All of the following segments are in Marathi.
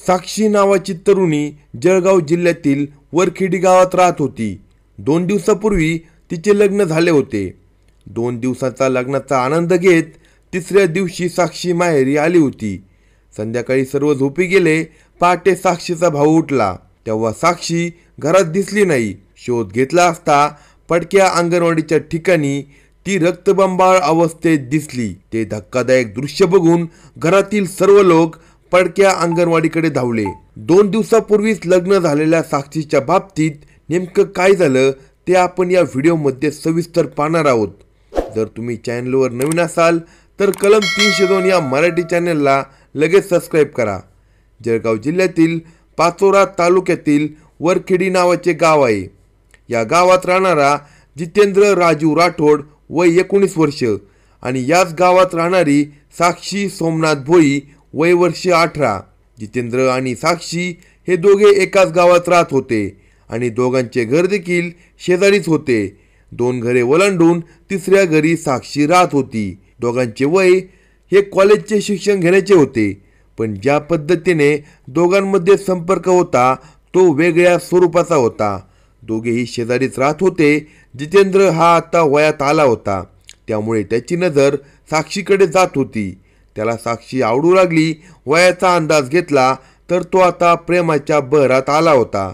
साक्षी नावाची तरुणी जळगाव जिल्ह्यातील वरखेडी गावात राहत होती। 2 दिवसापूर्वी तिचे लग्न झाले होते। 2 दिवसाचा लग्नाचा आनंद घेत तिसऱ्या दिवशी साक्षी माहेरी आली होती। संध्याकाळी सर्व झोपी गेले। पहाटे साक्षीचा भाऊ उठला तेव्हा साक्षी घरात दिसली नाही। शोध घेतला असता पडक्या अंगणवाडीच्या ठिकाणी ती रक्तबंबाळ अवस्थेत दिसली। ते धक्कादायक दृश्य बघून घरातील सर्व लोक पडक्या अंगणवाडीकडे धावले। 2 दिवसापूर्वीच लग्न झालेल्या साक्षीच्या बाबतीत नेमकं काय झालं ते आपण या व्हिडिओमध्ये सविस्तर पाहणार आहोत। जर तुम्ही चॅनलवर नवीन असाल तर कलम 302 या मराठी चॅनलला लगेच सबस्क्राइब करा। जळगाव जिल्ह्यातील पाचोरा तालुक्यातील वरखेडी नावाचे गाव आहे। या गावात राहणारा जितेंद्र राजू राठोड वय 19 वर्ष आणि याच गावात राहणारी साक्षी सोमनाथ भोई वय वर्ष 18। जितेंद्र आणि साक्षी हे दोघे एकाच गावात राहत होते आणि दोघांचे घर देखील शेजारीच होते। 2 घरे ओलांडून तिसऱ्या घरी साक्षी राहत होती। दोघांचे वय हे कॉलेजचे शिक्षण घेण्याचे होते, पण ज्या पद्धतीने दोघांमध्ये संपर्क होता तो वेगळ्या स्वरूपाचा होता। दोघेही शेजारीच राहत होते। जितेंद्र हा आता वयात आला होता, त्यामुळे त्याची नजर साक्षीकडे जात होती। त्याला साक्षी आवडू लागली। वयाचा अंदाज घेतला तर तो आता प्रेमाच्या बहरात आला होता,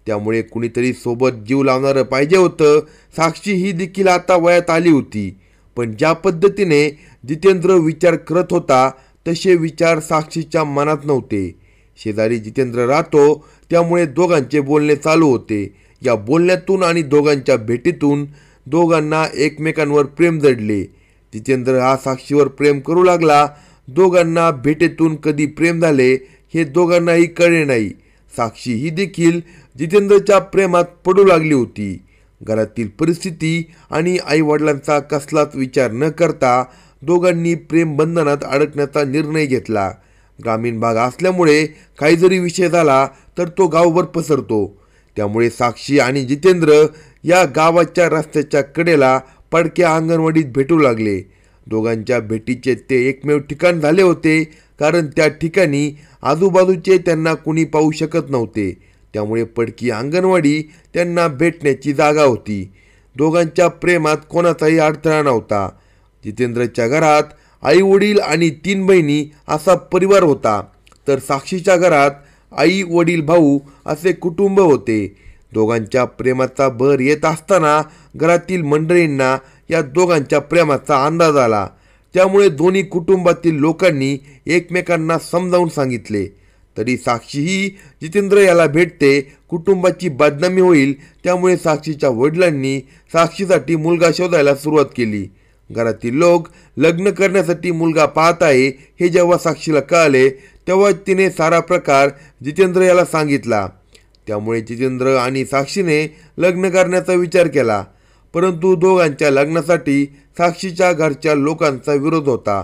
त्यामुळे कुणीतरी सोबत जीव लावणारं पाहिजे होतं। साक्षी ही देखील आता वयात आली होती, पण ज्या पद्धतीने जितेंद्र विचार करत होता तसे विचार साक्षीच्या मनात नव्हते। शेजारी जितेंद्र राहतो, त्यामुळे दोघांचे बोलणे चालू होते। या बोलण्यातून आणि दोघांच्या भेटीतून दोघांना एकमेकांवर प्रेम जडले। जितेंद्र हा साक्षीवर प्रेम करू लागला। दोघांना भेटीतून कधी प्रेम झाले हे दोघांनाही कळले नाही। साक्षी ही देखील जितेंद्रच्या प्रेमात पडू लागली होती। घरातील परिस्थिती आणि आईवडिलांचा कसलाच विचार न करता दोघांनी प्रेम बंधनात अडकण्याचा निर्णय घेतला। ग्रामीण भाग असल्यामुळे काही जरी विषय झाला तर तो गावभर पसरतो, त्यामुळे साक्षी आणि जितेंद्र या गावाच्या रस्त्याच्या कडेला पडक्या अंगणवाडीत भेटू लागले। दोघांच्या भेटीचे ते एकमेव ठिकाण झाले होते, कारण त्या ठिकाणी आजूबाजूचे त्यांना कुणी पाहू शकत नव्हते, त्यामुळे पडकी अंगणवाडी त्यांना भेटण्याची जागा होती। दोघांच्या प्रेमात कोणाचाही अडथळा नव्हता। जितेंद्रच्या घरात आई वडील आणि 3 बहिणी असा परिवार होता, तर साक्षीच्या घरात आई वडील भाऊ असे कुटुंब होते। दोघांच्या प्रेमाचा बहर येत असताना घरातील मंडळींना या दोघांच्या प्रेमाचा अंदाज आला, त्यामुळे दोन्ही कुटुंबातील लोकांनी एकमेकांना समजावून सांगितले। तरी साक्षी ही जितेंद्र याला भेटते, कुटुंबाची बदनामी होईल, त्यामुळे साक्षीच्या वडिलांनी साक्षीसाठी मुलगा शोधायला सुरुवात केली। घरातील लोक लग्न करण्यासाठी मुलगा पाहत आहे हे जेव्हा साक्षीला कळले तेव्हा तिने सारा प्रकार जितेंद्र याला सांगितला। त्यामुळे जितेंद्र आणि साक्षीने लग्न करण्याचा विचार केला, परंतु दोघांच्या लग्नासाठी साक्षीच्या घरच्या लोकांचा विरोध होता।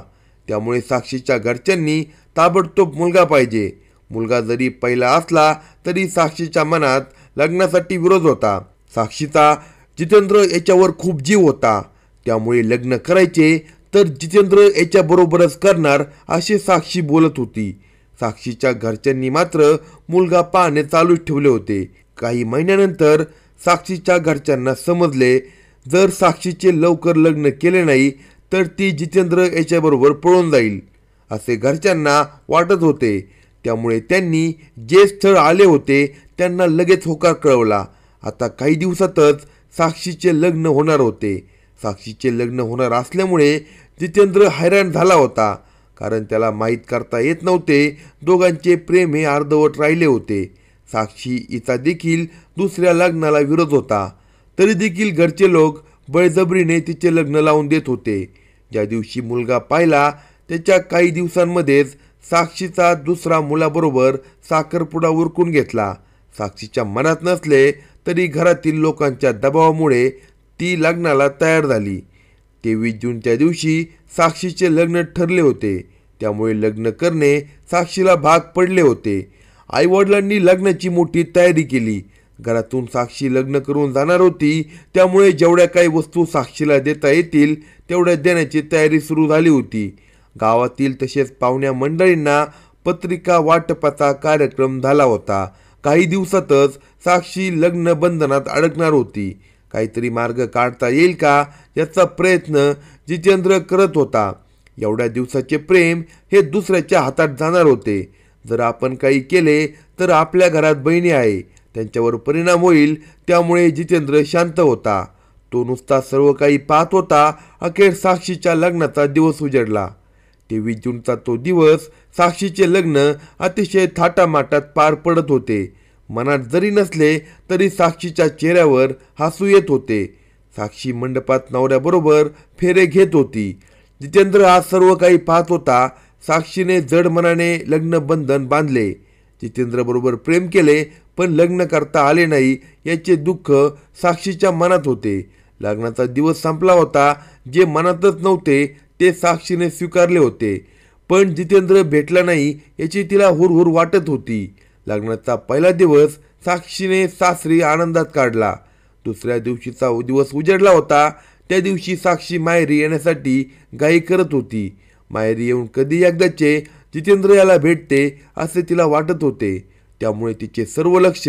त्यामुळे साक्षीच्या घरच्यांनी ताबडतोब मुलगा पाहिजे। मुलगा जरी पहिला असला तरी साक्षीच्या मनात लग्नासाठी विरोध होता। साक्षीचा जितेंद्र याच्यावर खूप जीव होता, त्यामुळे लग्न करायचे तर जितेंद्र याच्याबरोबरच करणार असे साक्षी बोलत होती। साक्षीच्या घरच्यांनी मात्र मुलगा पाहणे चालूच ठेवले होते। काही महिन्यानंतर साक्षीच्या घरच्यांना समजले जर साक्षीचे लवकर लग्न केले नाही तर ती जितेंद्र याच्याबरोबर पळून जाईल असे घरच्यांना वाटत होते। त्यामुळे त्यांनी जे स्थळ आले होते त्यांना लगेच होकार कळवला। आता काही दिवसातच साक्षीचे लग्न होणार होते। साक्षीचे लग्न होणार असल्यामुळे जितेंद्र हैराण झाला होता, कारण त्याला माहीत करता येत नव्हते दोघांचे प्रेम हे अर्धवट राहिले होते। साक्षी हिचा देखील दुसऱ्या लग्नाला विरोध होता, तरी देखील घरचे लोक बळजबरीने तिचे लग्न लावून देत होते। ज्या दिवशी मुलगा पाहिला त्याच्या काही दिवसांमध्येच साक्षीचा दुसरा मुलाबरोबर साखरपुडा उरकून घेतला। साक्षीच्या मनात नसले तरी घरातील लोकांच्या दबावामुळे ती लग्नाला तयार झाली। 23 जूनच्या दिवशी साक्षीचे लग्न ठरले होते, त्यामुळे लग्न करणे साक्षीला भाग पडले होते। आईवडिलांनी लग्नाची मोठी तयारी केली। घरातून साक्षी लग्न करून जाणार होती, त्यामुळे जेवढ्या काही वस्तू साक्षीला देता येतील तेवढ्या देण्याची तयारी सुरू झाली होती। गावातील तसेच पाहुण्या मंडळींना पत्रिका वाटपाचा कार्यक्रम झाला होता. काही दिवसातच साक्षी लग्न बंधनात अडकणार होती. काहीतरी मार्ग काढता येईल का याचा प्रयत्न जितेंद्र करत होता. एवढ्या दिवसाचे प्रेम हे दुसऱ्याच्या हातात जाणार होते. जर आपण काही केले तर आपल्या घरात बहिणी आहे, त्यांच्यावर परिणाम होईल. त्यामुळे जितेंद्र शांत होता. तो नुसता सर्व काही पाहत होता. अखेर साक्षीच्या लग्नाचा दिवस उजडला. 23 जूनचा तो दिवस. साक्षीचे लग्न अतिशय थाटामाटात पार पडत होते. मनात जरी नसले तरी साक्षीच्या चेहऱ्यावर हसू येत होते. साक्षी मंडपात नवऱ्याबरोबर फेरे घेत होती. जितेंद्र हा सर्व काही पाहत होता. साक्षीने जड मनाने लग्न बंधन बांधले. जितेंद्रबरोबर प्रेम केले पण लग्न करता आले नाही याचे दुःख साक्षीच्या मनात होते. लग्नाचा दिवस संपला होता. जे मनातच नव्हते ते साक्षीने स्वीकारले होते. पण जितेंद्र भेटला नाही याची तिला हुरहुर वाटत होती. लग्नाचा पहिला दिवस साक्षीने सासरी आनंदात काढला. दुसऱ्या दिवशीचा दिवस उजडला होता. त्या दिवशी साक्षी माहेरी येण्यासाठी घाई करत होती. माहेरी येऊन कधी एकदाचे जितेंद्र याला भेटते असे तिला वाटत होते. त्यामुळे तिचे सर्व लक्ष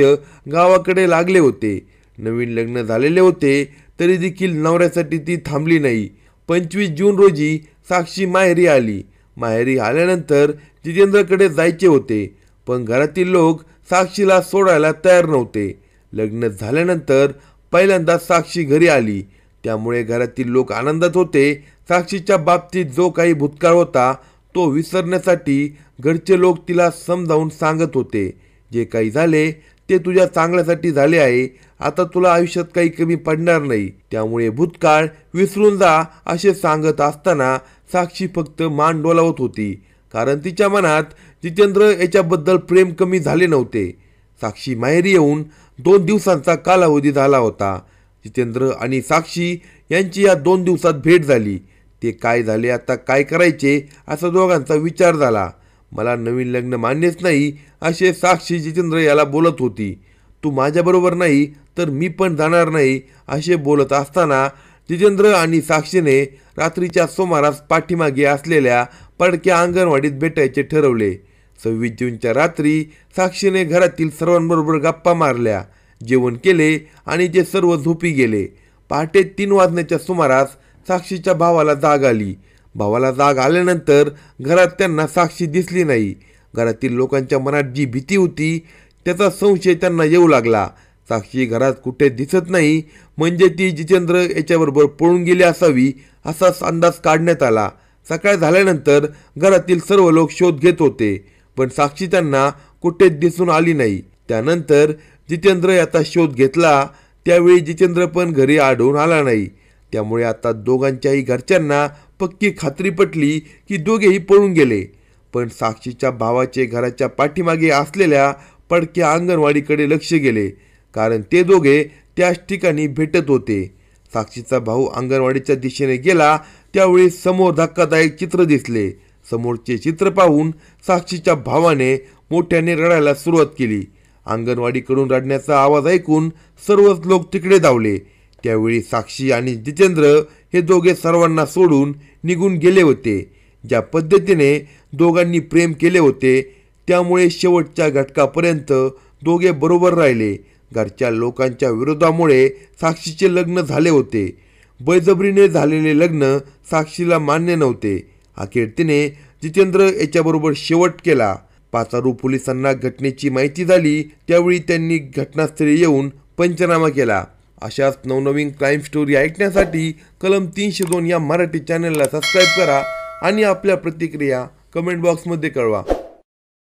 गावाकडे लागले होते. नवीन लग्न झालेले होते तरी देखील नवऱ्यासाठी ती थांबली नाही. 25 जून रोजी साक्षी माहेरी आली. माहेरी आल्यानंतर जितेंद्रकडे जायचे होते पण घरातील लोक साक्षीला सोडायला तयार नव्हते. लग्न झाल्यानंतर पहिल्यांदा साक्षी घरी आली. त्यामुळे घरातील लोक आनंदात होते. साक्षीच्या बाबतीत जो काही भूतकाळ होता तो विसरण्यासाठी घरचे लोक तिला समजावून सांगत होते. जे काही झाले ते तुझ्या चांगल्यासाठी झाले आहे. आता तुला आयुष्यात काही कमी पडणार नाही. त्यामुळे भूतकाळ विसरून जा असे सांगत असताना साक्षी फक्त मान डोलावत होती. कारण तिच्या मनात जितेंद्र याच्याबद्दल प्रेम कमी झाले नव्हते. साक्षी माहेरी येऊन 2 दिवसांचा कालावधी झाला होता. जितेंद्र आणि साक्षी यांची या 2 दिवसात भेट झाली. ते काय झाले, आता काय करायचे असा दोघांचा विचार झाला. मला नवीन लग्न मान्यच नाही असे साक्षी जितेंद्र याला बोलत होती. तू माझ्याबरोबर नाही तर मी पण जाणार नाही असे बोलत असताना जितेंद्र आणि साक्षीने रात्रीच्या सुमारास पाठीमागे असलेल्या पडक्या अंगणवाडीत भेटायचे ठरवले. 26 जूनच्या रात्री साक्षीने घरातील सर्वांबरोबर गप्पा मारल्या, जेवण केले आणि ते सर्व झोपी गेले. पहाटे 3 वाजण्याच्या सुमारास साक्षीच्या भावाला जाग आली. भावाला जाग आल्यानंतर घरात त्यांना साक्षी दिसली नाही. घरातील लोकांच्या मनात जी भीती होती त्याचा संशय त्यांना येऊ लागला. साक्षी घरात कुठे दिसत नाही म्हणजे ती जितेंद्र याच्याबरोबर पळून गेली असावी असा अंदाज काढण्यात आला. सकाळ झाल्यानंतर घरातील सर्व लोक शोध घेत होते पण साक्षी त्यांना कुठेच दिसून आली नाही. त्यानंतर जितेंद्र याचा शोध घेतला. त्यावेळी जितेंद्र पण घरी आढळून आला नाही. त्यामुळे आता दोघांच्याही घरच्यांना पक्की खात्री पटली की दोघेही पळून गेले. पण साक्षीच्या भावाचे घराच्या पाठीमागे असलेल्या पडक्या अंगणवाडीकडे लक्ष गेले कारण ते दोघे त्याच ठिकाणी भेटत होते. साक्षीचा भाऊ अंगणवाडीच्या दिशेने गेला त्यावेळी समोर धक्कादायक चित्र दिसले. समोरचे चित्र पाहून साक्षीच्या भावाने मोठ्याने रडायला सुरुवात केली. अंगणवाडीकडून रडण्याचा आवाज ऐकून सर्वच लोक तिकडे धावले. त्यावेळी साक्षी आणि जितेंद्र हे दोघे सर्वांना सोडून निघून गेले होते. ज्या पद्धतीने दोघांनी प्रेम केले होते त्यामुळे शेवटच्या घटकापर्यंत दोघे बरोबर राहिले. घरच्या लोकांच्या विरोधामुळे साक्षीचे लग्न झाले होते. बळजबरीने झालेले लग्न साक्षीला मान्य नव्हते. अखेर तिने जितेंद्र याच्याबरोबर शेवट केला. पाचारू पोलिसांना घटनेची माहिती झाली त्यावेळी त्यांनी घटनास्थळी येऊन पंचनामा केला. अशाच नवनवीन क्राईम स्टोरी ऐकण्यासाठी कलम 302 या मराठी चॅनलला सबस्क्राईब करा आणि आपल्या प्रतिक्रिया कमेंट बॉक्समध्ये कळवा.